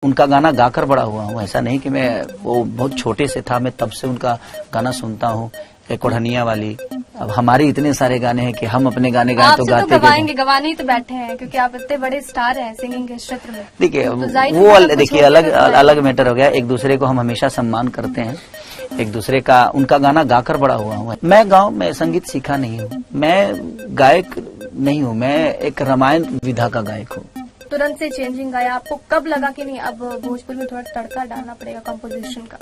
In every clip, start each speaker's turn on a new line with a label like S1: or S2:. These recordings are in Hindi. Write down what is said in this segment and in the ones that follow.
S1: उनका गाना गाकर बड़ा हुआ हूँ। ऐसा नहीं कि मैं वो बहुत छोटे से था, मैं तब से उनका गाना सुनता हूँ। एक ओढ़निया वाली, अब हमारे इतने सारे गाने हैं कि हम अपने गाने गाएं तो गाते
S2: गवाएंगे, गवाने ही तो बैठे हैं क्योंकि आप इतने बड़े स्टार हैं सिंगिंग के क्षेत्र में।
S1: देखिए
S2: तो
S1: वो देखिए अलग मैटर हो गया। एक दूसरे को हम हमेशा सम्मान करते हैं, एक दूसरे का उनका गाना गाकर बड़ा हुआ हूँ। मैं गाँव में संगीत सीखा नहीं हूँ, मैं गायक नहीं हूँ, मैं एक रामायण विधा का गायक हूँ।
S2: तुरंत से चेंजिंग आया, आपको कब लगा कि नहीं अब भोजपुरी में थोड़ा तड़का डालना पड़ेगा कंपोजिशन का,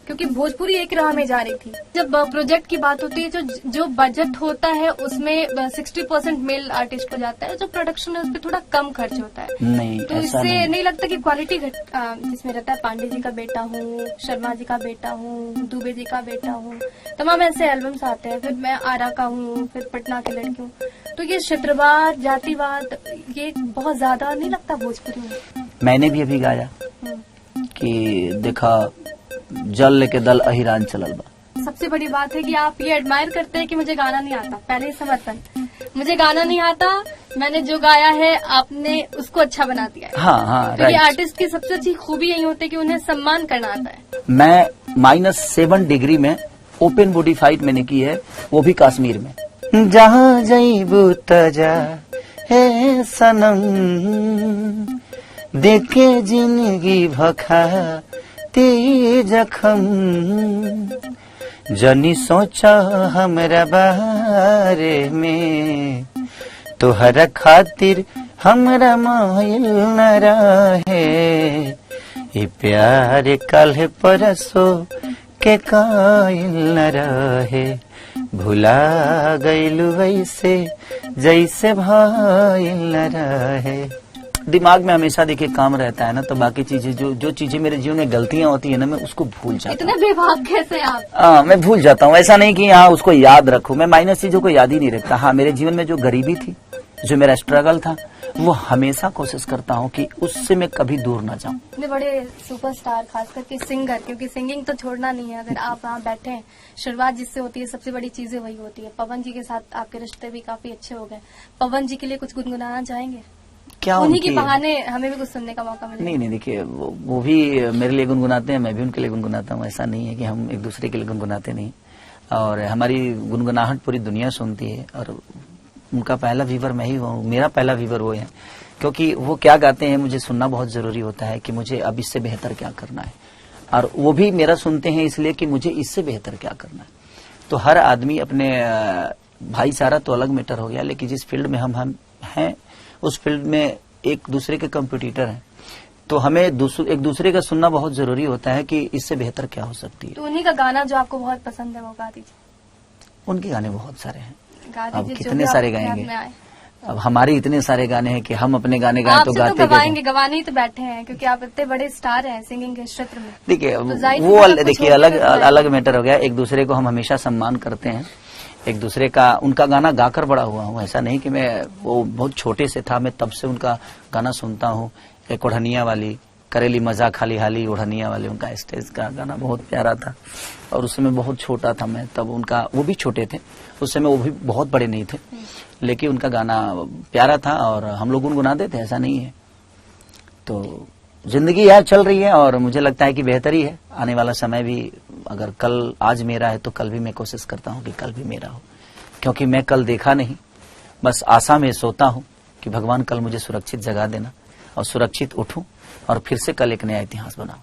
S2: क्योंकि भोजपुरी एक राह में जा रही थी। जब प्रोजेक्ट की बात होती है, जो बजट होता है उसमें 60% मेल आर्टिस्ट को जाता है, जो प्रोडक्शन है उस पर थोड़ा कम खर्च होता है।
S1: नहीं,
S2: तो इससे नहीं लगता कि क्वालिटी जिसमें रहता है पांडे जी का बेटा हूँ, शर्मा जी का बेटा हूँ, दुबे जी का बेटा हूँ, तमाम ऐसे एल्बम्स आते हैं। फिर मैं आरा का हूँ, फिर पटना की लड़की हूँ, तो ये क्षेत्रवाद जातिवाद ये बहुत ज्यादा नहीं लगता भोजपुरी में?
S1: मैंने भी अभी गाया कि देखा जल लेके दल अहिरान चलल बा।
S2: सबसे बड़ी बात है कि आप ये एडमायर करते हैं कि मुझे गाना नहीं आता, पहले ही समर्थन, मुझे गाना नहीं आता, मैंने जो गाया है आपने उसको अच्छा बना दिया है।
S1: हाँ,
S2: क्योंकि आर्टिस्ट की सबसे अच्छी खूबी यही होती है कि उन्हें सम्मान करना आता है।
S1: मैं -7 डिग्री में ओपन बॉडी फाइट मैंने की है, वो भी कश्मीर में। जहाँ जईबू तजा है सनम, देखे जिंदगी भखा ते जखम, जनी सोचा हमरा बारे में, तोहरा खातिर हमरा मायल न रहे, ये प्यार कल परसो के कायल न रहे, भुला गईलू वैसे जैसे भाईल न रहे। दिमाग में हमेशा देखिए काम रहता है ना, तो बाकी चीजें जो चीजें मेरे जीवन में गलतियां होती है ना, मैं उसको भूल जाता हूँ।
S2: इतने बेभाग कैसे आप?
S1: मैं भूल जाता हूँ। ऐसा नहीं कि हाँ उसको याद रखूं, मैं माइनस चीजों को याद ही नहीं रखता। हाँ, मेरे जीवन में जो गरीबी थी, जो मेरा स्ट्रगल था, वो हमेशा कोशिश करता हूँ कि उससे मैं कभी दूर ना जाऊँ।
S2: इतने बड़े सुपरस्टार, खास करके सिंगर, क्योंकि सिंगिंग तो छोड़ना नहीं है। अगर आप वहाँ बैठे हैं, शुरुआत जिससे होती है सबसे बड़ी चीजें वही होती है। पवन जी के साथ आपके रिश्ते भी काफी अच्छे हो गए। पवन जी के लिए कुछ गुनगुनाना चाहेंगे?
S1: क्या
S2: उन्हीं के बहाने हमें भी कुछ सुनने का मौका मिले।
S1: नहीं, देखिए वो भी मेरे लिए गुनगुनाते हैं, मैं भी उनके लिए गुनगुनाता हूँ। ऐसा नहीं है कि हम एक दूसरे के लिए गुनगुनाते नहीं, और हमारी गुनगुनाहट पूरी दुनिया सुनती है। और उनका पहला व्यूवर मैं ही हूँ, मेरा पहला व्यूवर वो है, क्योंकि वो क्या गाते हैं मुझे सुनना बहुत जरूरी होता है कि मुझे अब इससे बेहतर क्या करना है, और वो भी मेरा सुनते हैं इसलिए कि मुझे इससे बेहतर क्या करना है। तो हर आदमी अपने भाईचारा तो अलग मैटर हो गया, लेकिन जिस फील्ड में हम हैं उस फील्ड में एक दूसरे के कंपटीटर हैं, तो हमें एक दूसरे का सुनना बहुत जरूरी होता है कि इससे बेहतर क्या हो सकती है।
S2: तो उन्हीं का गाना जो आपको बहुत पसंद है वो गा दीजिए।
S1: उनके गाने बहुत सारे हैं, अब
S2: जो
S1: कितने सारे गाएंगे। अब हमारे इतने सारे गाने हैं कि हम अपने गाने गाएं तो गाते
S2: गवाएंगे, गवाने ही तो बैठे हैं क्योंकि आप इतने बड़े स्टार हैं सिंगिंग के क्षेत्र में।
S1: देखिए वो देखिए अलग मैटर हो गया। एक दूसरे को हम हमेशा सम्मान करते हैं, एक दूसरे का उनका गाना गाकर बड़ा हुआ हूँ। ऐसा नहीं कि मैं वो बहुत छोटे से था, मैं तब से उनका गाना सुनता हूँ। एक ओढ़निया वाली, करेली मजा खाली हाली ओढ़निया वाली, उनका स्टेज का गाना बहुत प्यारा था। और उस समय बहुत छोटा था मैं तब, उनका वो भी छोटे थे उस समय, वो भी बहुत बड़े नहीं थे, लेकिन उनका गाना प्यारा था और हम लोग गुनगुनाते थे। ऐसा नहीं है। तो जिंदगी यार चल रही है और मुझे लगता है कि बेहतर ही है। आने वाला समय भी अगर कल आज मेरा है तो कल भी मैं कोशिश करता हूँ कि कल भी मेरा हो, क्योंकि मैं कल देखा नहीं, बस आशा में सोता हूँ कि भगवान कल मुझे सुरक्षित जगा देना और सुरक्षित उठूं और फिर से कल एक नया इतिहास बनाऊं।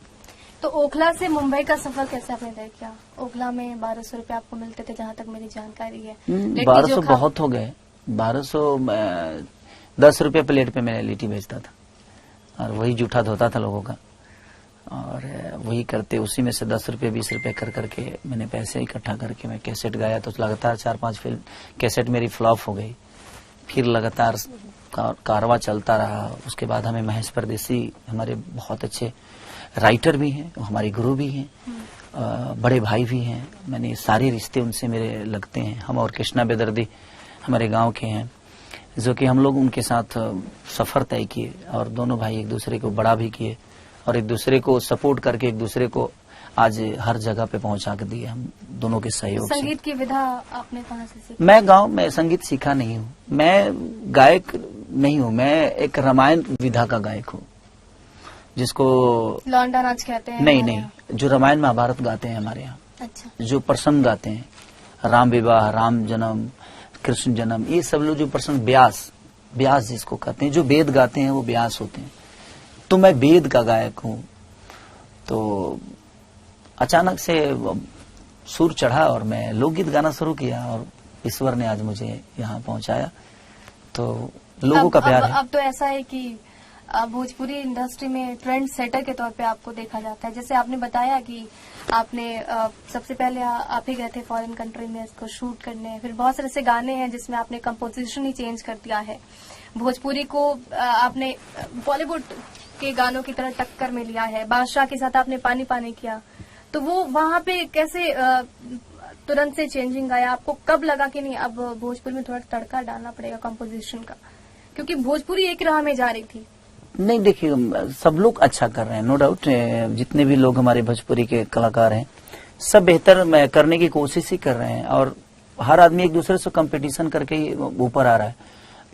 S2: तो ओखला से मुंबई का सफर कैसे आपने तय किया? ओखला में 1200 रुपए आपको मिलते थे जहाँ तक मेरी जानकारी है।
S1: 1200 बहुत हो गए। 1200 10 रुपए प्लेट पे मैं लिट्टी बेचता था और वही जूठा धोता था लोगों का, और वही करते उसी में से 10 रुपए 20 रुपए कर करके मैंने पैसे इकट्ठा करके मैं कैसेट गाया। तो लगातार 4-5 फिल्म कैसेट मेरी फ्लॉप हो गई। फिर लगातार कारवा चलता रहा। उसके बाद हमें महेश परदेसी हमारे बहुत अच्छे राइटर भी हैं, हमारे गुरु भी हैं, बड़े भाई भी हैं। मैंने सारे रिश्ते उनसे मेरे लगते हैं। हम और कृष्णा बेदर्दी हमारे गांव के हैं, जो कि हम लोग उनके साथ सफर तय किए और दोनों भाई एक दूसरे को बड़ा भी किए और एक दूसरे को सपोर्ट करके एक दूसरे को आज हर जगह पे पहुंचा के दिए, हम दोनों के सहयोग से।
S2: संगीत की विधा आपने कहाँ से सीखी?
S1: मैं गांव में संगीत सीखा नहीं हूँ, मैं गायक नहीं हूँ, मैं एक रामायण विधा का गायक हूँ। जिसको
S2: लौंडा नाच कहते हैं
S1: नहीं
S2: हमारे
S1: नहीं, जो रामायण महाभारत गाते हैं हमारे यहाँ,
S2: यहाँ। अच्छा।
S1: जो प्रसंग गाते हैं, राम विवाह, राम जन्म, कृष्ण जन्म, ये सब लोग जो प्रसंग, व्यास, व्यास जिसको कहते हैं, जो वेद गाते हैं वो व्यास होते हैं। तो मैं वेद का गायक हूँ। तो अचानक से सुर चढ़ा और मैं लोकगीत गाना शुरू किया और ईश्वर ने आज मुझे यहाँ पहुंचाया। तो लोगों का प्यार है।
S2: अब तो ऐसा है कि भोजपुरी इंडस्ट्री में ट्रेंड सेटर के तौर पे आपको देखा जाता है। जैसे आपने बताया कि आपने सबसे पहले आप ही गए थे फॉरेन कंट्री में इसको शूट करने, फिर बहुत सारे ऐसे गाने हैं जिसमें आपने कंपोजिशन ही चेंज कर दिया है। भोजपुरी को आपने बॉलीवुड के गानों की तरह टक्कर में लिया है। बादशाह के साथ आपने पानी पानी किया, तो वो वहां पे कैसे तुरंत से चेंजिंग आया? आपको कब लगा कि नहीं अब भोजपुरी में थोड़ा तड़का डालना पड़ेगा कंपोजिशन का, क्योंकि भोजपुरी एक राह में जा रही थी?
S1: नहीं, देखिए सब लोग अच्छा कर रहे हैं, नो डाउट। जितने भी लोग हमारे भोजपुरी के कलाकार हैं सब बेहतर करने की कोशिश ही कर रहे हैं और हर आदमी एक दूसरे से कंपटीशन करके ही ऊपर आ रहा है।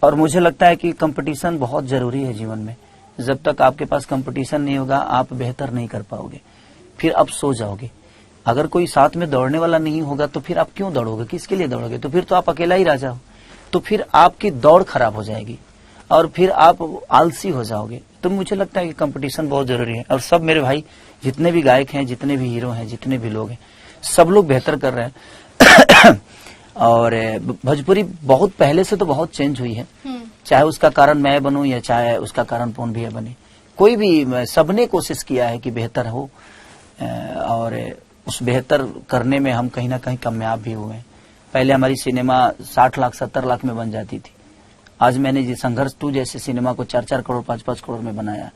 S1: और मुझे लगता है कि कंपटीशन बहुत जरूरी है जीवन में। जब तक आपके पास कंपटीशन नहीं होगा आप बेहतर नहीं कर पाओगे, फिर आप सो जाओगे। अगर कोई साथ में दौड़ने वाला नहीं होगा तो फिर आप क्यों दौड़ोगे, किसके लिए दौड़ोगे? तो फिर तो आप अकेला ही राजा हो, तो फिर आपकी दौड़ खराब हो जाएगी और फिर आप आलसी हो जाओगे। तो मुझे लगता है कि कंपटीशन बहुत जरूरी है। और सब मेरे भाई जितने भी गायक हैं, जितने भी हीरो हैं, जितने भी लोग हैं, सब लोग बेहतर कर रहे हैं। और भोजपुरी बहुत पहले से तो बहुत चेंज हुई है, चाहे उसका कारण मैं बनूं या चाहे उसका कारण पूर्ण भैया बने, कोई भी, सबने कोशिश किया है कि बेहतर हो और उस बेहतर करने में हम कहीं ना कहीं कामयाब भी हुए। पहले हमारी सिनेमा 60 लाख 70 लाख में बन जाती थी। आज मैंने जी संघर्ष 2 जैसे सिनेमा को 4-4 करोड़ 5-5 करोड़ में बनाया।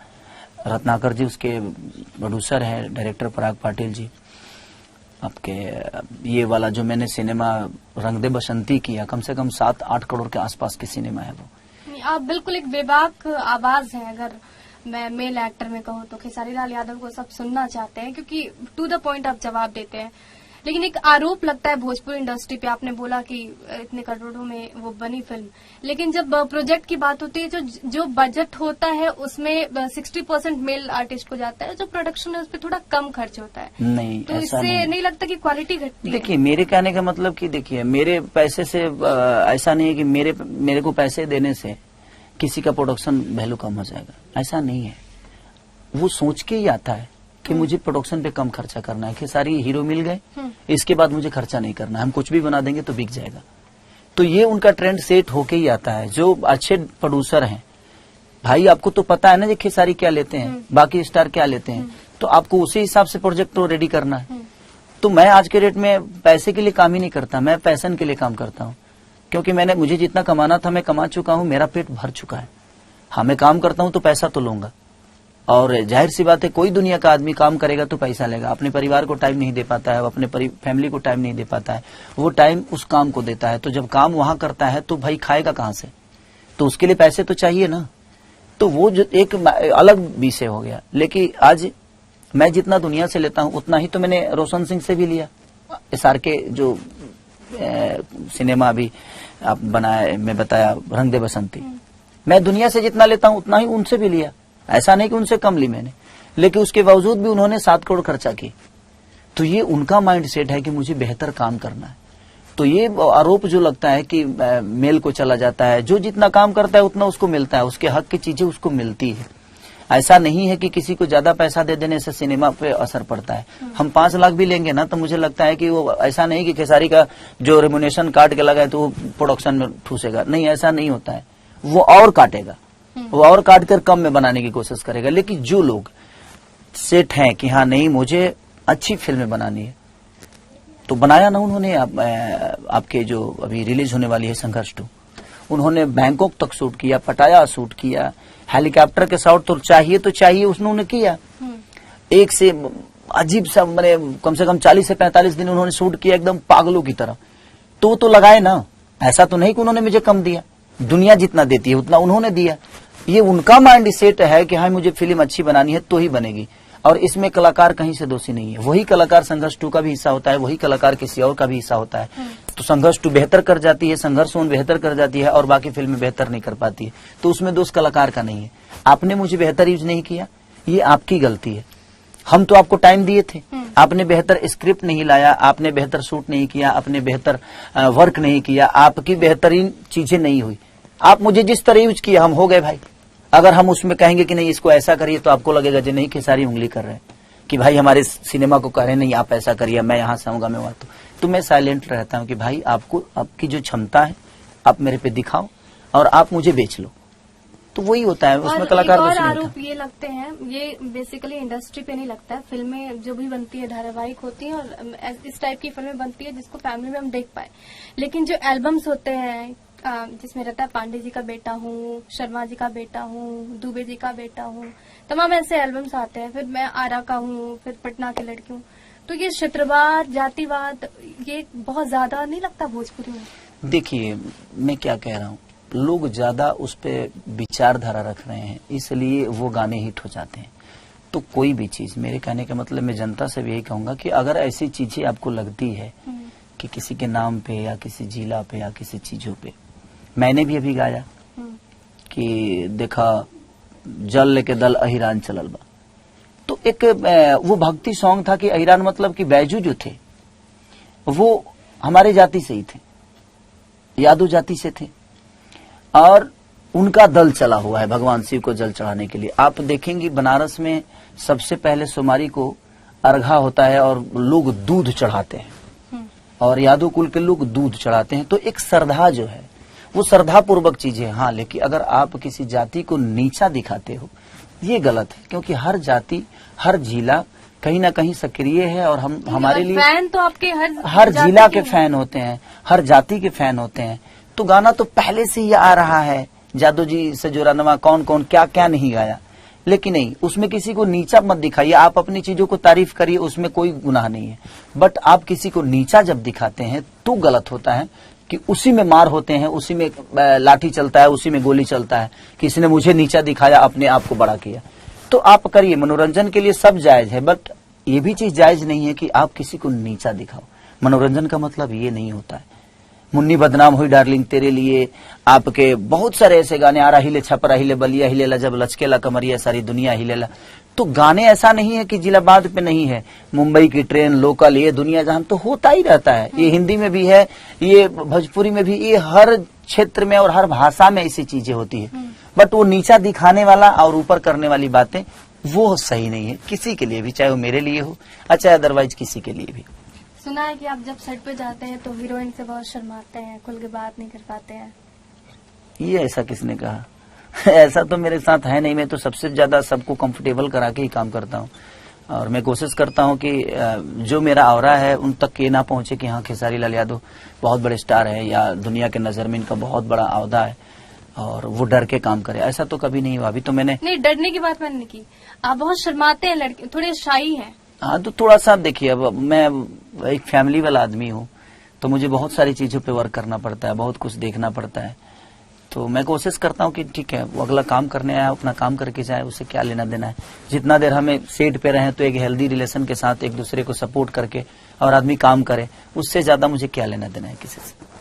S1: रत्नाकर जी उसके प्रोड्यूसर हैं, डायरेक्टर पराग पाटिल जी। आपके ये वाला जो मैंने सिनेमा रंग दे बसंती किया, कम से कम 7-8 करोड़ के आसपास की सिनेमा है वो।
S2: आप बिल्कुल एक बेबाक आवाज है, अगर मैं मेल एक्टर में कहूँ तो। खेसारी लाल यादव को सब सुनना चाहते हैं क्योंकि टू द पॉइंट आप जवाब देते हैं। लेकिन एक आरोप लगता है भोजपुरी इंडस्ट्री पे, आपने बोला कि इतने करोड़ों में वो बनी फिल्म, लेकिन जब प्रोजेक्ट की बात होती है, जो बजट होता है उसमें 60% मेल आर्टिस्ट को जाता है, जो प्रोडक्शन है उस पर थोड़ा कम खर्च होता है।
S1: नहीं,
S2: तो इससे नहीं लगता कि क्वालिटी घटती है?
S1: देखिए मेरे कहने का मतलब कि देखिए मेरे पैसे से ऐसा नहीं है कि मेरे को पैसे देने से किसी का प्रोडक्शन वैल्यू कम हो जाएगा, ऐसा नहीं है। वो सोच के ही आता है कि मुझे प्रोडक्शन पे कम खर्चा करना है, कि सारी हीरो मिल गए, इसके बाद मुझे खर्चा नहीं करना, हम कुछ भी बना देंगे तो बिक जाएगा। तो ये उनका ट्रेंड सेट होके ही आता है। जो अच्छे प्रोड्यूसर हैं भाई, आपको तो पता है ना कि खेसारी क्या लेते हैं, बाकी स्टार क्या लेते हैं, तो आपको उसी हिसाब से प्रोजेक्ट तो रेडी करना है। तो मैं आज के रेट में पैसे के लिए काम ही नहीं करता, मैं पैशन के लिए काम करता हूँ। क्योंकि मुझे जितना कमाना था मैं कमा चुका हूँ, मेरा पेट भर चुका है। हाँ, मैं काम करता हूँ तो पैसा तो लूंगा, और जाहिर सी बात है कोई दुनिया का आदमी काम करेगा तो पैसा लेगा। अपने परिवार को टाइम नहीं दे पाता है, वो अपने फैमिली को टाइम नहीं दे पाता है, वो टाइम उस काम को देता है। तो जब काम वहां करता है तो भाई खाएगा कहाँ से? तो उसके लिए पैसे तो चाहिए ना। तो वो जो एक अलग विषय हो गया। लेकिन आज मैं जितना दुनिया से लेता हूँ उतना ही तो मैंने रोशन सिंह से भी लिया। SRK जो सिनेमा अभी आप बनाया, मैं बताया रंग दे बसंती, मैं दुनिया से जितना लेता हूँ उतना ही उनसे भी लिया। ऐसा नहीं कि उनसे कम ली मैंने, लेकिन उसके बावजूद भी उन्होंने 7 करोड़ खर्चा की। तो ये उनका माइंड सेट है कि मुझे बेहतर काम करना है। तो ये आरोप जो लगता है कि मेल को चला जाता है, जो जितना काम करता है उतना उसको मिलता है, उसके हक की चीजें उसको मिलती है। ऐसा नहीं है कि किसी को ज्यादा पैसा दे देने से सिनेमा पे असर पड़ता है। हम 5 लाख भी लेंगे ना तो मुझे लगता है कि वो ऐसा नहीं कि खेसारी का जो रेम्युनेशन काट के लगाए तो वो प्रोडक्शन में ठूसेगा, नहीं, ऐसा नहीं होता है। वो और काटेगा, वो और काट कर कम में बनाने की कोशिश करेगा। लेकिन जो लोग सेट हैं कि हाँ नहीं मुझे अच्छी फिल्में बनानी है, तो बनाया ना उन्होंने। आपके जो अभी रिलीज होने वाली है संघर्ष 2, उन्होंने बैंकॉक तक शूट किया, पटाया शूट किया, हेलीकॉप्टर के शॉट तो चाहिए उन्होंने किया। एक से अजीब सा, मैंने कम से कम 40 से 45 दिन उन्होंने शूट किया एकदम पागलों की तरह। तो लगाए ना, ऐसा तो नहीं कि उन्होंने मुझे कम दिया, दुनिया जितना देती है उतना उन्होंने दिया। ये उनका माइंड सेट है कि हाँ मुझे फिल्म अच्छी बनानी है तो ही बनेगी, और इसमें कलाकार कहीं से दोषी नहीं है। वही कलाकार संघर्ष 2 का भी हिस्सा होता है, वही कलाकार किसी और का भी हिस्सा होता है। तो संघर्ष 2 बेहतर कर जाती है, संघर्ष 1 बेहतर कर जाती है, और बाकी फिल्में बेहतर नहीं कर पाती है, तो उसमें दोष कलाकार का नहीं है। आपने मुझे बेहतर यूज नहीं किया, ये आपकी गलती है। हम तो आपको टाइम दिए थे, आपने बेहतर स्क्रिप्ट नहीं लाया, आपने बेहतर शूट नहीं किया, आपने बेहतर वर्क नहीं किया, आपकी बेहतरीन चीजें नहीं हुई। आप मुझे जिस तरह यूज किया, हम हो गए भाई। अगर हम उसमें कहेंगे कि नहीं इसको ऐसा करिए, तो आपको लगेगा जी नहीं खेसारी उंगली कर रहे हैं कि भाई हमारे सिनेमा को कह रहे नहीं आप ऐसा करिए, मैं यहां से आऊंगा, मैं वहां। तो मैं साइलेंट रहता हूं कि भाई आपको आपकी जो क्षमता है आप मेरे पे दिखाओ और आप मुझे बेच लो। तो वही होता है उसमें कलाकार।
S2: और आरोप ये लगते हैं, ये बेसिकली इंडस्ट्री पे नहीं लगता है, फिल्में जो भी बनती है धारावाहिक होती है और इस टाइप की फिल्में बनती है जिसको फैमिली में हम देख पाए, लेकिन जो एल्बम्स होते हैं जिसमें रहता है पांडे जी का बेटा हूँ, शर्मा जी का बेटा हूँ, दुबे जी का बेटा हूँ, तमाम ऐसे एल्बम्स आते हैं, फिर मैं आरा का हूँ, फिर पटना की लड़की हूँ, तो ये क्षेत्रवाद जातिवाद ये बहुत ज्यादा नहीं लगता भोजपुरी में?
S1: देखिए मैं क्या कह रहा हूँ, लोग ज्यादा उस पे विचारधारा रख रहे हैं, इसलिए वो गाने हिट हो जाते हैं। तो कोई भी चीज, मेरे कहने का मतलब मैं जनता से भी यही कहूंगा कि अगर ऐसी चीजें आपको लगती है कि किसी के नाम पे या किसी जिला पे या किसी चीजों पे, मैंने भी अभी गाया कि देखा जल लेके दल अहिरान चलल बा, तो एक वो भक्ति सॉन्ग था कि अहिरान मतलब कि बैजू जो थे वो हमारे जाति से ही थे, यादव जाति से थे, और उनका दल चला हुआ है भगवान शिव को जल चढ़ाने के लिए। आप देखेंगे बनारस में सबसे पहले सोमवारी को अर्घा होता है और लोग दूध चढ़ाते हैं, और यादव कुल के लोग दूध चढ़ाते हैं। तो एक श्रद्धा जो है वो श्रद्धा पूर्वक चीज है। हाँ, लेकिन अगर आप किसी जाति को नीचा दिखाते हो ये गलत है, क्योंकि हर जाति हर जिला कहीं ना कहीं सक्रिय है, और हम हमारे लिए
S2: फैन तो आपके
S1: हर जिला के फैन होते हैं, हर जाति के फैन होते हैं। तो गाना तो पहले से ही आ रहा है, जादू जी से जोरानवा कौन कौन क्या क्या नहीं गाया, लेकिन नहीं, उसमें किसी को नीचा मत दिखाइए। आप अपनी चीजों को तारीफ करिए, उसमें कोई गुनाह नहीं है, बट आप किसी को नीचा जब दिखाते हैं तो गलत होता है कि उसी में मार होते हैं, उसी में लाठी चलता है, उसी में गोली चलता है। किसी ने मुझे नीचा दिखाया, अपने आप को बड़ा किया। तो आप करिए, मनोरंजन के लिए सब जायज है, बट ये भी चीज जायज नहीं है कि आप किसी को नीचा दिखाओ। मनोरंजन का मतलब ये नहीं होता है। मुन्नी बदनाम हुई डार्लिंग तेरे लिए, आपके बहुत सारे ऐसे गाने, आरा हिले छपरा हिले बलिया हिलेला जब लचकेला कमरिया सारी दुनिया हिलेला। तो गाने ऐसा नहीं है कि जिलाबाद पे नहीं है, मुंबई की ट्रेन, लोकल, ये दुनिया जहां तो होता ही रहता है। ये हिंदी में भी है, ये भोजपुरी में भी, ये हर क्षेत्र में और हर भाषा में ऐसी चीजें होती है। बट वो नीचा दिखाने वाला और ऊपर करने वाली बातें वो सही नहीं है किसी के लिए भी, चाहे वो मेरे लिए हो चाहे अदरवाइज किसी के लिए भी।
S2: सुना है कि आप जब सेट पे जाते हैं तो हीरोइन से बहुत शर्माते हैं, खुल के बात नहीं कर पाते हैं।
S1: ये ऐसा किसने कहा? ऐसा तो मेरे साथ है नहीं। मैं तो सबसे ज्यादा सबको कंफर्टेबल करा के ही काम करता हूँ, और मैं कोशिश करता हूँ कि जो मेरा ऑरा है उन तक ये ना पहुंचे कि हाँ खेसारी लाल यादव बहुत बड़े स्टार है या दुनिया के नजर में इनका बहुत बड़ा औहदा है और वो डर के काम करे। ऐसा तो कभी नहीं हुआ। अभी तो मैंने
S2: नहीं, डरने की बात मैंने नहीं की, आप बहुत शर्माते हैं, लड़के थोड़े शाई हैं।
S1: हाँ, तो थोड़ा सा देखिए, अब मैं एक फैमिली वाला आदमी हूँ, तो मुझे बहुत सारी चीजों पे वर्क करना पड़ता है, बहुत कुछ देखना पड़ता है। तो मैं कोशिश करता हूँ कि ठीक है, वो अगला काम करने आया अपना काम करके जाए, उससे क्या लेना देना है। जितना देर हमें सेट पे रहे तो एक हेल्दी रिलेशन के साथ एक दूसरे को सपोर्ट करके और आदमी काम करे, उससे ज्यादा मुझे क्या लेना देना है किसी से।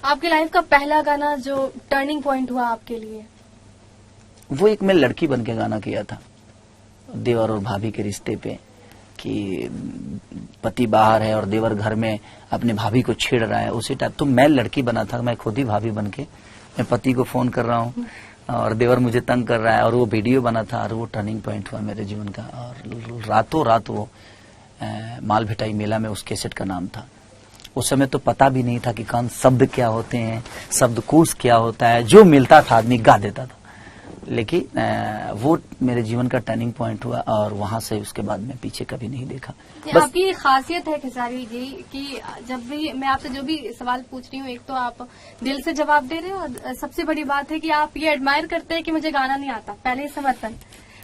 S2: आपकी लाइफ का पहला गाना जो टर्निंग पॉइंट हुआ आपके लिए?
S1: वो एक मैं लड़की बन के गाना किया था, देवर और भाभी के रिश्ते पे, कि पति बाहर है और देवर घर में अपने भाभी को छेड़ रहा है, उसी टाइप। तो मैं लड़की बना था, मैं खुद ही भाभी बन के मैं पति को फोन कर रहा हूँ और देवर मुझे तंग कर रहा है, और वो वीडियो बना था, और वो टर्निंग पॉइंट हुआ मेरे जीवन का। और रातों रात वो माल भिटाई मेला में उस कैसेट का नाम था। उस समय तो पता भी नहीं था कि कौन शब्द क्या होते हैं, शब्दकोश क्या होता है, जो मिलता था आदमी गा देता था। लेकिन वो मेरे जीवन का टर्निंग पॉइंट हुआ, और वहां से उसके बाद मैं पीछे कभी नहीं देखा।
S2: बस आपकी खासियत है खेसारी जी कि जब भी मैं आपसे जो भी सवाल पूछ रही हूँ, एक तो आप दिल से जवाब दे रहे हो, और सबसे बड़ी बात है कि आप ये एडमायर करते हैं कि मुझे गाना नहीं आता। पहले ही समर्थन,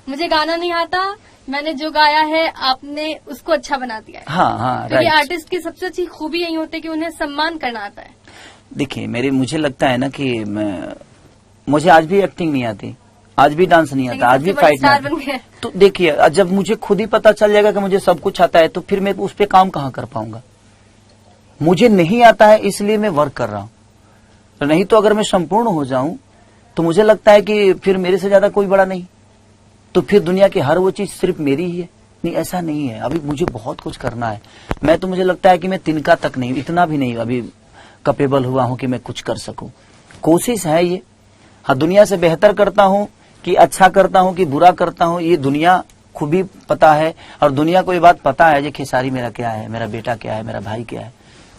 S2: मुझे गाना नहीं आता, मैंने जो गाया है आपने उसको अच्छा बना दिया है।
S1: हाँ हाँ,
S2: क्योंकि आर्टिस्ट की सबसे अच्छी खूबी यही होती है कि उन्हें सम्मान करना आता है।
S1: देखिए, मुझे लगता है ना कि मुझे आज भी एक्टिंग नहीं आती, आज भी डांस नहीं आता, आज भी फाइट नहीं आता। तो देखिए, जब मुझे खुद ही पता चल जाएगा कि मुझे सब कुछ आता है, तो फिर मैं उस पर काम कहाँ कर पाऊंगा। मुझे नहीं आता है इसलिए मैं वर्क कर रहा हूँ, तो नहीं तो अगर मैं संपूर्ण हो जाऊं तो मुझे लगता है कि फिर मेरे से ज्यादा कोई बड़ा नहीं। तो फिर दुनिया की हर वो चीज सिर्फ मेरी ही है? नहीं, ऐसा नहीं है। अभी मुझे बहुत कुछ करना है। मैं तो मुझे लगता है कि मैं तिनका तक नहीं, इतना भी नहीं अभी कैपेबल हुआ हूं कि मैं कुछ कर सकूं। कोशिश है ये। हाँ, दुनिया से बेहतर करता हूं कि अच्छा करता हूं कि बुरा करता हूं, ये दुनिया खूब ही पता है। और दुनिया को ये बात पता है कि खेसारी मेरा क्या है, मेरा बेटा क्या है, मेरा भाई क्या है।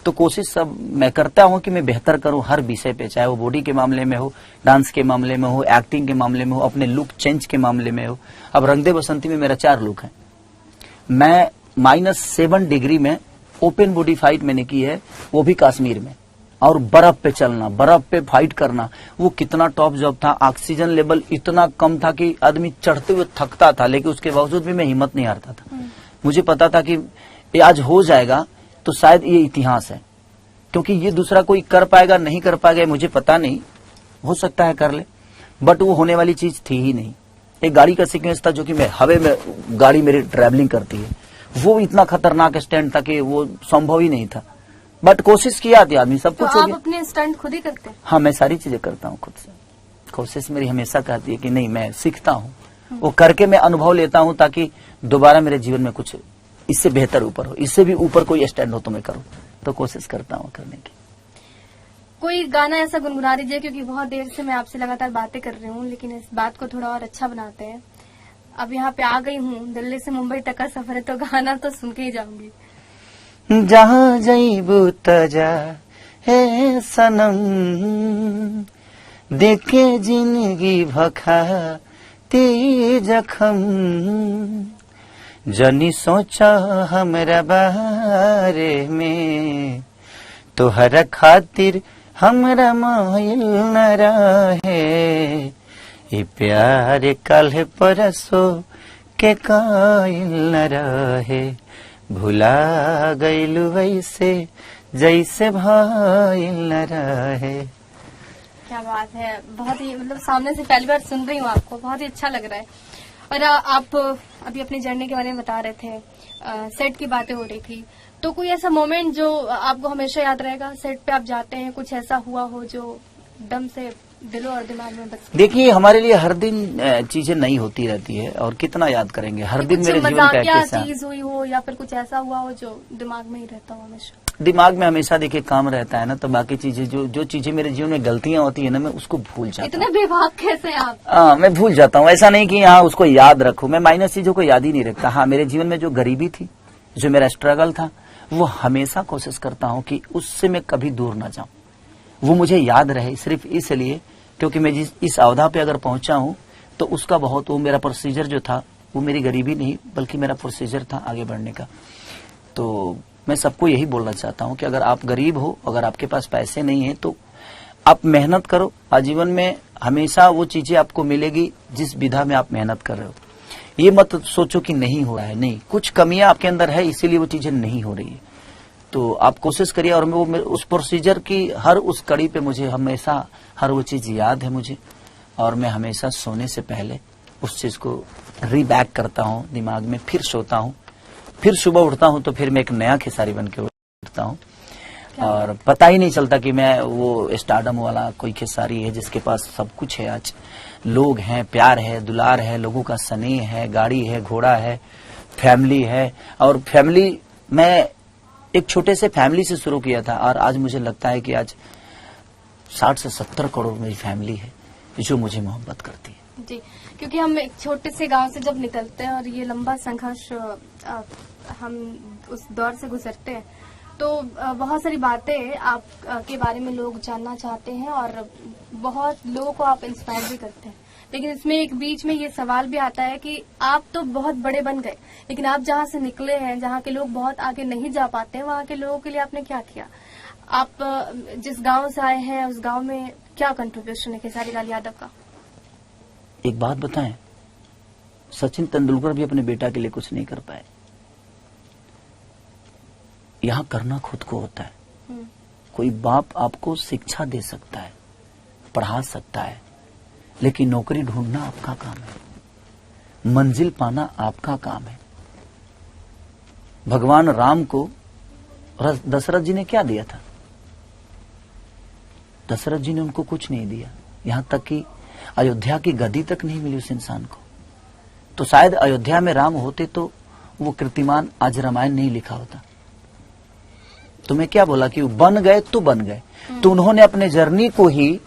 S1: तो कोशिश सब मैं करता हूं कि मैं बेहतर करूं हर विषय पे, चाहे वो बॉडी के मामले में हो, डांस के मामले में हो, एक्टिंग के मामले में हो, अपने लुक चेंज के मामले में हो। अब रंग दे बसंती में मेरा 4 लुक है। मैं -7 डिग्री में ओपन बॉडी फाइट मैंने की है, वो भी कश्मीर में। और बर्फ पे चलना, बर्फ पे फाइट करना, वो कितना टॉप जॉब था। ऑक्सीजन लेवल इतना कम था कि आदमी चढ़ते हुए थकता था, लेकिन उसके बावजूद भी मैं हिम्मत नहीं हारता था। मुझे पता था कि ये आज हो जाएगा तो शायद ये इतिहास है, क्योंकि ये दूसरा कोई कर पाएगा नहीं कर पाएगा मुझे पता नहीं, हो सकता है कर ले, बट वो होने वाली चीज थी ही नहीं। एक गाड़ी का सीक्वेंस था जो कि मैं हवा में गाड़ी मेरी ट्रैवलिंग करती है, वो इतना खतरनाक स्टैंड था कि वो संभव ही नहीं था। बट कोशिश किया थी आदमी, सब
S2: तो
S1: कुछ हो
S2: आप
S1: गया।
S2: अपने स्टंट खुद ही करते हैं?
S1: हाँ, मैं सारी चीजें करता हूँ खुद से। कोशिश मेरी हमेशा कहती है कि नहीं, मैं सीखता हूँ, वो करके मैं अनुभव लेता हूँ ताकि दोबारा मेरे जीवन में कुछ इससे बेहतर ऊपर हो, इससे भी ऊपर कोई स्टैंड हो तो मैं करूँ। तो कोशिश करता हूँ करने की।
S2: कोई गाना ऐसा गुनगुना दीजिए, क्योंकि बहुत देर से मैं आपसे लगातार बातें कर रही हूँ, लेकिन इस बात को थोड़ा और अच्छा बनाते हैं। अब यहाँ पे आ गई हूँ, दिल्ली से मुंबई तक का सफर है, तो गाना तो सुन के ही जाऊंगी।
S1: जहाँ जईबू तजा हे सनम, देखे जिंदगी भखा ती जखम, जनी सोचा हमरा बारे में, तोहरा खातिर हमरा मायल न रहे, ये प्यार कल परसो के कायल न रहे, भुला गईलू वैसे जैसे भाईल न रहे।
S2: क्या बात है, बहुत ही मतलब सामने से पहली बार सुन रही हूँ आपको, बहुत ही अच्छा लग रहा है। और आप अभी अपनी जर्नी के बारे में बता रहे थे, सेट की बातें हो रही थी, तो कोई ऐसा मोमेंट जो आपको हमेशा याद रहेगा? सेट पे आप जाते हैं, कुछ ऐसा हुआ हो जो दम से दिलो और दिमाग में बस? देखिए,
S1: हमारे लिए हर दिन चीजें नई होती रहती है और कितना याद करेंगे। हर दिन मेरे जीवन का
S2: क्या चीज हुई हो या फिर कुछ ऐसा हुआ हो जो दिमाग में ही रहता हो हमेशा?
S1: दिमाग में हमेशा देखिए काम रहता है ना, तो बाकी चीजें जो चीजें मेरे जीवन में गलतियां होती है ना, मैं उसको भूल जाता हूँ।
S2: इतने बेवकूफ कैसे आप?
S1: मैं भूल जाता हूँ। ऐसा नहीं कि हाँ उसको याद रखूं, मैं माइनस चीजों को याद ही नहीं रखता। हाँ, मेरे जीवन में जो गरीबी थी, जो मेरा स्ट्रगल था, वो हमेशा कोशिश करता हूँ कि उससे मैं कभी दूर ना जाऊं, वो मुझे याद रहे। सिर्फ इसलिए क्योंकि मैं इस अवधा पे अगर पहुंचा हूं तो उसका बहुत, वो मेरा प्रोसीजर जो था, वो मेरी गरीबी नहीं बल्कि मेरा प्रोसीजर था आगे बढ़ने का। तो मैं सबको यही बोलना चाहता हूं कि अगर आप गरीब हो, अगर आपके पास पैसे नहीं है, तो आप मेहनत करो। आजीवन में हमेशा वो चीजें आपको मिलेगी जिस विधा में आप मेहनत कर रहे हो। ये मत सोचो कि नहीं हो रहा है, नहीं, कुछ कमियां आपके अंदर है इसीलिए वो चीजें नहीं हो रही है। तो आप कोशिश करिए। और वो उस प्रोसीजर की हर उस कड़ी पे मुझे हमेशा हर वो चीज याद है मुझे, और मैं हमेशा सोने से पहले उस चीज को रीबैक करता हूँ दिमाग में, फिर सोता हूँ, फिर सुबह उठता हूँ तो फिर मैं एक नया खेसारी बन के उठता हूँ। और पता ही नहीं चलता कि मैं वो स्टारडम वाला कोई खेसारी है जिसके पास सब कुछ है। आज लोग हैं, प्यार है, दुलार है, लोगों का स्नेह है, गाड़ी है, घोड़ा है, फैमिली है। और फैमिली, मैं एक छोटे से फैमिली से शुरू किया था और आज मुझे लगता है कि आज 60 से 70 करोड़ मेरी फैमिली है जो मुझे मोहब्बत करती है।
S2: जी, क्योंकि हम एक छोटे से गांव से जब निकलते हैं और ये लंबा संघर्ष हम उस दौर से गुजरते हैं, तो बहुत सारी बातें आप के बारे में लोग जानना चाहते हैं और बहुत लोगों को आप इंस्पायर भी करते हैं। लेकिन इसमें एक बीच में ये सवाल भी आता है कि आप तो बहुत बड़े बन गए, लेकिन आप जहाँ से निकले हैं, जहाँ के लोग बहुत आगे नहीं जा पाते हैं, वहाँ के लोगों के लिए आपने क्या किया? आप जिस गांव से आए हैं उस गांव में क्या कंट्रीब्यूशन है खेसारी लाल यादव का?
S1: एक बात बताएं, सचिन तेंदुलकर भी अपने बेटा के लिए कुछ नहीं कर पाए। यहाँ करना खुद को होता है। कोई बाप आपको शिक्षा दे सकता है, पढ़ा सकता है, लेकिन नौकरी ढूंढना आपका काम है, मंजिल पाना आपका काम है। भगवान राम को दशरथ जी ने क्या दिया था? दशरथ जी ने उनको कुछ नहीं दिया, यहां तक कि अयोध्या की गद्दी तक नहीं मिली उस इंसान को। तो शायद अयोध्या में राम होते तो वो कीर्तिमान आज रामायण नहीं लिखा होता। तो मैं क्या बोला कि बन गए तो बन गए, तो उन्होंने अपने जर्नी को ही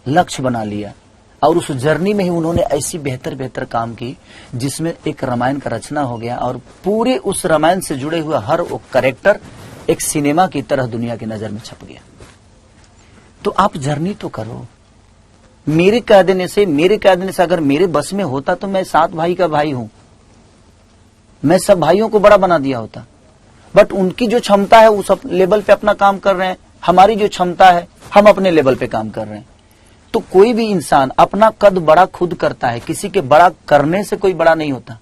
S1: लक्ष्य बना लिया और उस जर्नी में ही उन्होंने ऐसी बेहतर बेहतर काम की जिसमें एक रामायण का रचना हो गया और पूरे उस रामायण से जुड़े हुए हर वो कैरेक्टर एक सिनेमा की तरह दुनिया की नजर में छप गया। तो आप जर्नी तो करो। मेरे कह देने से अगर मेरे बस में होता तो मैं 7 भाई का भाई हूं, मैं सब भाइयों को बड़ा बना दिया होता। बट उनकी जो क्षमता है उस लेवल पे अपना काम कर रहे हैं, हमारी जो क्षमता है हम अपने लेवल पे काम कर रहे हैं। तो कोई भी इंसान अपना कद बड़ा खुद करता है, किसी के बड़ा करने से कोई बड़ा नहीं होता।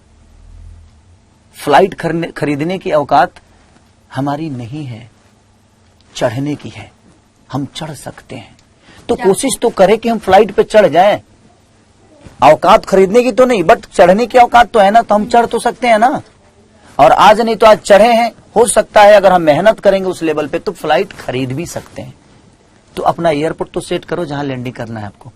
S1: फ्लाइट खरीदने की औकात हमारी नहीं है, चढ़ने की है। हम चढ़ सकते हैं, तो कोशिश तो करें कि हम फ्लाइट पे चढ़ जाएं। औकात खरीदने की तो नहीं, बट चढ़ने की औकात तो है ना, तो हम चढ़ तो सकते हैं ना। और आज नहीं तो आज चढ़े हैं, हो सकता है अगर हम मेहनत करेंगे उस लेवल पे तो फ्लाइट खरीद भी सकते हैं। तो अपना एयरपोर्ट तो सेट करो जहां लैंडिंग करना है आपको।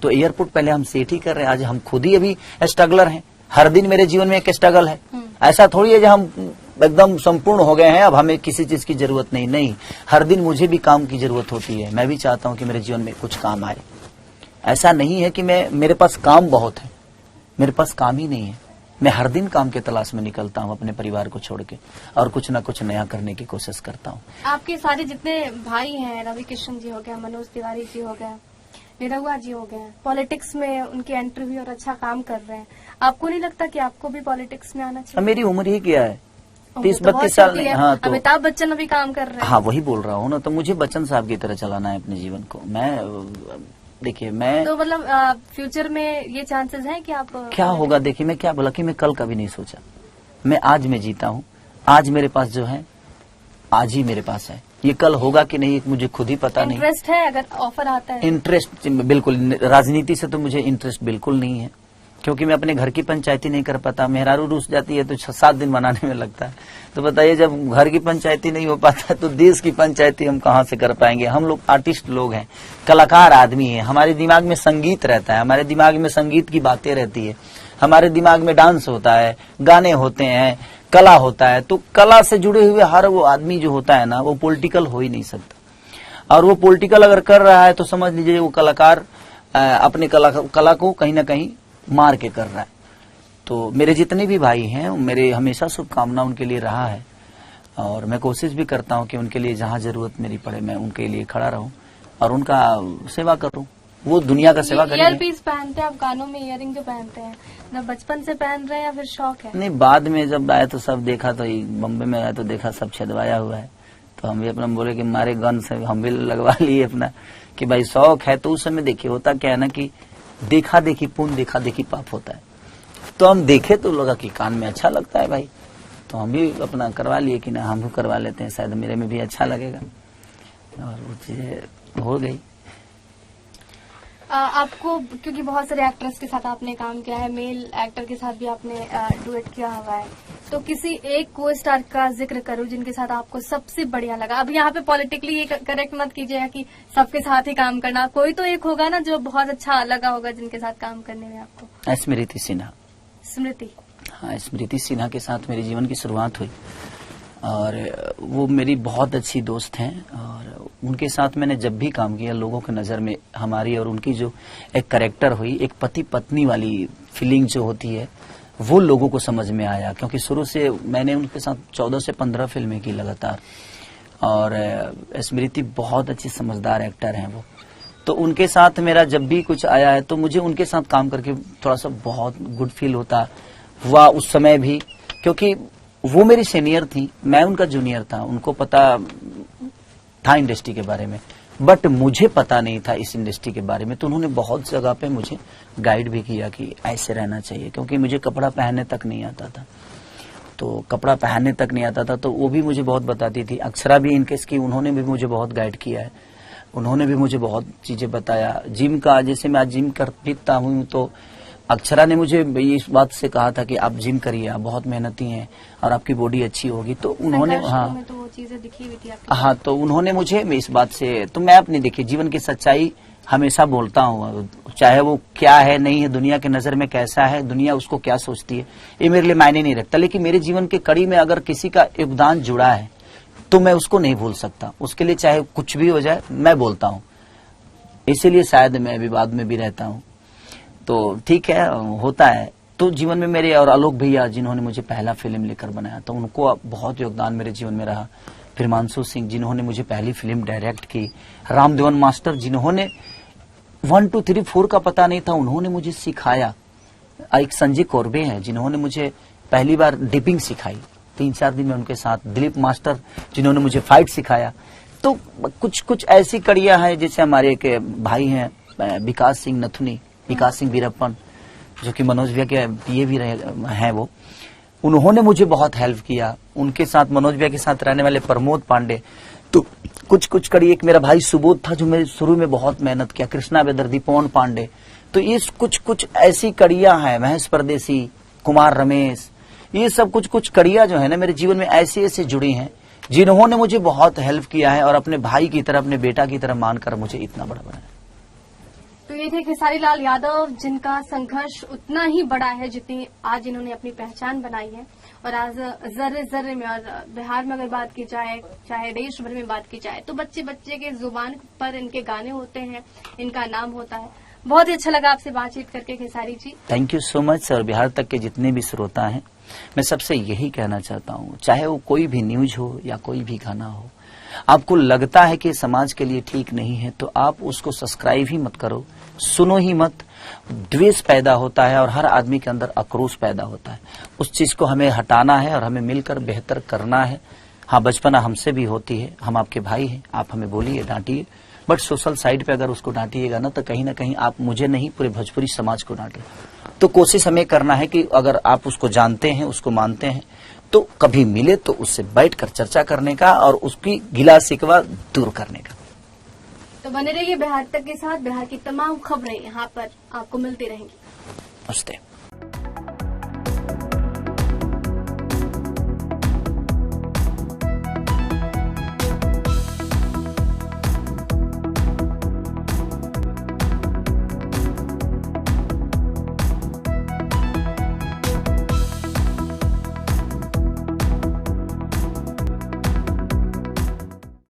S1: तो एयरपोर्ट पहले हम सेट ही कर रहे हैं। आज हम खुद ही अभी स्ट्रगलर हैं। हर दिन मेरे जीवन में एक स्ट्रगल है। ऐसा थोड़ी है जो हम एकदम संपूर्ण हो गए हैं, अब हमें किसी चीज की जरूरत नहीं। हर दिन मुझे भी काम की जरूरत होती है। मैं भी चाहता हूं कि मेरे जीवन में कुछ काम आए। ऐसा नहीं है कि मेरे पास काम बहुत है, मेरे पास काम ही नहीं है। मैं हर दिन काम के तलाश में निकलता हूं अपने परिवार को छोड़ के और कुछ ना कुछ नया करने की कोशिश करता हूं।
S2: आपके सारे जितने भाई हैं, रवि किशन जी हो गया, मनोज तिवारी जी हो गया, निरहुआ जी हो गए, पॉलिटिक्स में उनकी एंट्री हुई और अच्छा काम कर रहे हैं। आपको नहीं लगता कि आपको भी पॉलिटिक्स में आना चाहिए?
S1: मेरी उम्र ही क्या है, 30-32
S2: साल
S1: नहीं। हाँ, तो
S2: अमिताभ बच्चन अभी काम कर रहे हैं।
S1: हाँ, वही बोल रहा हूँ ना। तो मुझे बच्चन साहब की तरह चलाना है अपने जीवन को। देखिए मैं
S2: तो मतलब फ्यूचर में ये चांसेस हैं कि आप
S1: क्या होगा। देखिए मैं क्या बोला कि मैं कल कभी नहीं सोचा, मैं आज में जीता हूँ। आज मेरे पास जो है आज ही मेरे पास है, ये कल होगा कि नहीं मुझे खुद ही पता नहीं।
S2: इंटरेस्ट है अगर ऑफर आता है?
S1: इंटरेस्ट बिल्कुल, राजनीति से तो मुझे इंटरेस्ट बिल्कुल नहीं है, क्योंकि मैं अपने घर की पंचायती नहीं कर पाता। मेहरारू रूस जाती है तो 6-7 दिन बनाने में लगता है। तो बताइए जब घर की पंचायती नहीं हो पाता तो देश की पंचायती हम कहाँ से कर पाएंगे। हम लोग आर्टिस्ट लोग हैं, कलाकार आदमी हैं। हमारे दिमाग में संगीत रहता है, हमारे दिमाग में संगीत की बातें रहती है, हमारे दिमाग में डांस होता है, गाने होते हैं, कला होता है। तो कला से जुड़े हुए हर वो आदमी जो होता है ना, वो पॉलिटिकल हो ही नहीं सकता। और वो पॉलिटिकल अगर कर रहा है तो समझ लीजिए वो कलाकार अपने कला को कहीं ना कहीं मार के कर रहा है। तो मेरे जितने भी भाई हैं, मेरे हमेशा शुभकामना उनके लिए रहा है और मैं कोशिश भी करता हूं कि उनके लिए जहां जरूरत मेरी पड़े मैं उनके लिए खड़ा रहूं और उनका सेवा करूं। वो दुनिया का सेवा करेंगे।
S2: ईयरपीस पहनते हैं आप, कानों में इयरिंग जो पहनते हैं, ना बचपन से पहन रहे हैं या फिर शौक है?
S1: नहीं, बाद में जब आया तो सब देखा, तो बम्बे में आया तो देखा सब छदवाया हुआ है। तो हम भी अपना बोले कि मारे गन से हम भी लगवा लिए अपना कि भाई शौक है। तो उस समय देखिए होता क्या है ना कि देखा देखी पुण्य, देखा देखी पाप होता है। तो हम देखे तो लगा कि कान में अच्छा लगता है भाई, तो हम भी अपना करवा लिए कि ना हम भी करवा लेते हैं, शायद मेरे में भी अच्छा लगेगा। और वो चीजें हो गई।
S2: आपको क्योंकि बहुत सारे एक्ट्रेस के साथ आपने काम किया है, मेल एक्टर के साथ भी आपने डुएट किया हुआ है, तो किसी एक को स्टार का जिक्र करो जिनके साथ आपको सबसे बढ़िया लगा। अब यहाँ पे पॉलिटिकली ये करेक्ट मत कीजिएगा कि सबके साथ ही काम करना, कोई तो एक होगा ना जो बहुत अच्छा लगा होगा जिनके साथ काम करने में आपको।
S1: स्मृति सिन्हा।
S2: स्मृति?
S1: हाँ, स्मृति सिन्हा के साथ मेरे जीवन की शुरुआत हुई और वो मेरी बहुत अच्छी दोस्त हैं और उनके साथ मैंने जब भी काम किया लोगों की नज़र में हमारी और उनकी जो एक कैरेक्टर हुई, एक पति पत्नी वाली फीलिंग जो होती है, वो लोगों को समझ में आया। क्योंकि शुरू से मैंने उनके साथ 14 से 15 फिल्में की लगातार और स्मृति बहुत अच्छी समझदार एक्टर हैं वो। तो उनके साथ मेरा जब भी कुछ आया है तो मुझे उनके साथ काम करके थोड़ा सा बहुत गुड फील होता हुआ उस समय भी, क्योंकि वो मेरी सीनियर थी, मैं उनका जूनियर था। उनको पता था इंडस्ट्री के बारे में, बट मुझे पता नहीं था इस इंडस्ट्री के बारे में। तो उन्होंने बहुत जगह पे मुझे गाइड भी किया कि ऐसे रहना चाहिए, क्योंकि मुझे कपड़ा पहनने तक नहीं आता था। तो कपड़ा पहनने तक नहीं आता था तो वो भी मुझे बहुत बताती थी। अक्षरा भी इनकेस की, उन्होंने भी मुझे बहुत गाइड किया है, उन्होंने भी मुझे बहुत चीजें बताया। जिम का, जैसे मैं आज जिम करता हूँ तो अक्षरा ने मुझे इस बात से कहा था कि आप जिम करिए, आप बहुत मेहनती हैं और आपकी बॉडी अच्छी होगी। तो उन्होंने
S2: में तो वो चीजें दिखी हुई थी आपकी।
S1: हाँ, तो उन्होंने मुझे इस बात से, तो मैं अपनी देखिए जीवन की सच्चाई हमेशा बोलता हूँ, चाहे वो क्या है नहीं है, दुनिया की नजर में कैसा है, दुनिया उसको क्या सोचती है, ये मेरे लिए मायने नहीं रखता। लेकिन मेरे जीवन की कड़ी में अगर किसी का योगदान जुड़ा है तो मैं उसको नहीं भूल सकता। उसके लिए चाहे कुछ भी हो जाए मैं बोलता हूँ, इसीलिए शायद मैं विवाद में भी रहता हूँ। तो ठीक है, होता है। तो जीवन में मेरे और आलोक भैया जिन्होंने मुझे पहला फिल्म लेकर बनाया, तो उनको बहुत योगदान मेरे जीवन में रहा। फिर मानसू सिंह जिन्होंने मुझे पहली फिल्म डायरेक्ट की, रामदेवन मास्टर जिन्होंने 1 2 3 4 का पता नहीं था, उन्होंने मुझे सिखाया। एक संजय कौरबे हैं जिन्होंने मुझे पहली बार डिपिंग सिखाई, 3-4 दिन में उनके साथ। दिलीप मास्टर जिन्होंने मुझे फाइट सिखाया। तो कुछ कुछ ऐसी कड़ियां हैं, जैसे हमारे एक भाई हैं विकास सिंह नथुनी, विकास सिंह वीरप्पन, जो कि मनोज भैया के पीए भी रहे हैं, वो उन्होंने मुझे बहुत हेल्प किया। उनके साथ मनोज भैया के साथ रहने वाले प्रमोद पांडे। तो कुछ कुछ कड़ी, एक मेरा भाई सुबोध था जो मेरे शुरू में बहुत मेहनत किया, कृष्णा बेदर्दी, पवन पांडे। तो ये कुछ कुछ ऐसी कड़ियां हैं, महेश परदेसी, कुमार रमेश, ये सब कुछ कुछ कड़ियां जो है ना मेरे जीवन में ऐसे ऐसे जुड़ी हैं जिन्होंने मुझे बहुत हेल्प किया है और अपने भाई की तरह, अपने बेटा की तरह मानकर मुझे इतना बड़ा बनाया।
S2: तो ये थे खेसारी लाल यादव, जिनका संघर्ष उतना ही बड़ा है जितनी आज इन्होंने अपनी पहचान बनाई है। और आज जर्रे जर्रे में, और बिहार में अगर बात की जाए, चाहे देश भर में बात की जाए, तो बच्चे बच्चे के जुबान पर इनके गाने होते हैं, इनका नाम होता है। बहुत ही अच्छा लगा आपसे बातचीत करके Khesari ji.
S1: Thank you so much sir. Bihar तक के जितने भी श्रोता हैं, मैं सबसे यही कहना चाहता हूँ, चाहे वो कोई भी न्यूज हो या कोई भी गाना हो, आपको लगता है कि समाज के लिए ठीक नहीं है तो आप उसको सब्सक्राइब ही मत करो, सुनो ही मत। द्वेष पैदा होता है और हर आदमी के अंदर आक्रोश पैदा होता है। उस चीज को हमें हटाना है और हमें मिलकर बेहतर करना है। हाँ, बचपना हमसे भी होती है, हम आपके भाई हैं, आप हमें बोलिए, डांटिए, बट सोशल साइड पे अगर उसको डांटिएगा ना तो कहीं ना कहीं आप मुझे नहीं, पूरे भोजपुरी समाज को डांटे। तो कोशिश हमें करना है कि अगर आप उसको जानते हैं, उसको मानते हैं, तो कभी मिले तो उससे बैठकर चर्चा करने का और उसकी गिला शिकवा दूर करने का।
S2: तो बने रहिए बिहार तक के साथ। बिहार की तमाम खबरें यहाँ पर आपको मिलती रहेंगी।
S1: नमस्ते।